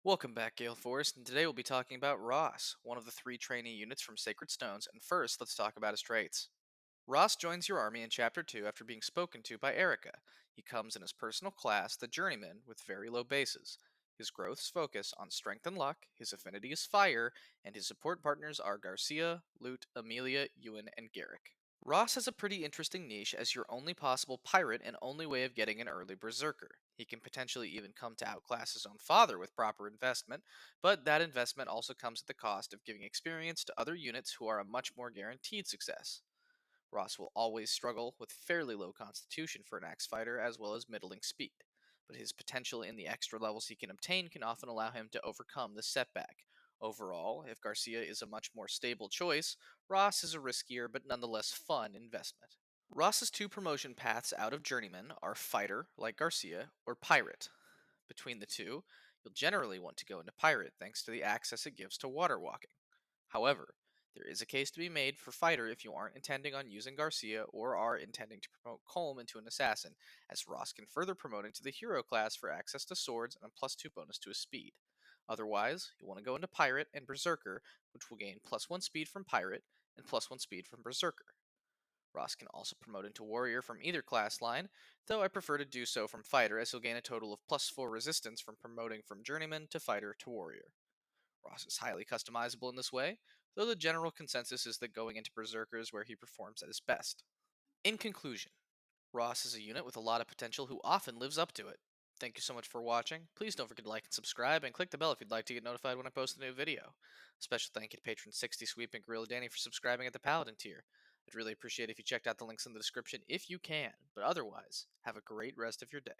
Welcome back, Gale Force, and today we'll be talking about Ross, one of the three trainee units from Sacred Stones, and first, let's talk about his traits. Ross joins your army in Chapter 2 after being spoken to by Erica. He comes in his personal class, the Journeyman, with very low bases. His growths focus on strength and luck, his affinity is fire, and his support partners are Garcia, Lute, Amelia, Ewan, and Garrick. Ross has a pretty interesting niche as your only possible pirate and only way of getting an early berserker. He can potentially even come to outclass his own father with proper investment, but that investment also comes at the cost of giving experience to other units who are a much more guaranteed success. Ross will always struggle with fairly low constitution for an axe fighter as well as middling speed, but his potential in the extra levels he can obtain can often allow him to overcome this setback. Overall, if Garcia is a much more stable choice, Ross is a riskier but nonetheless fun investment. Ross's two promotion paths out of Journeyman are Fighter, like Garcia, or Pirate. Between the two, you'll generally want to go into Pirate thanks to the access it gives to water walking. However, there is a case to be made for Fighter if you aren't intending on using Garcia or are intending to promote Colm into an assassin, as Ross can further promote into the hero class for access to swords and a +2 bonus to his speed. Otherwise, you'll want to go into Pirate and Berserker, which will gain +1 speed from Pirate and +1 speed from Berserker. Ross can also promote into Warrior from either class line, though I prefer to do so from Fighter as he'll gain a total of +4 resistance from promoting from Journeyman to Fighter to Warrior. Ross is highly customizable in this way, though the general consensus is that going into Berserker is where he performs at his best. In conclusion, Ross is a unit with a lot of potential who often lives up to it. Thank you so much for watching. Please don't forget to like and subscribe, and click the bell if you'd like to get notified when I post a new video. A special thank you to patron 60 Sweep and Gorilla Danny for subscribing at the Paladin tier. I'd really appreciate if you checked out the links in the description if you can, but otherwise, have a great rest of your day.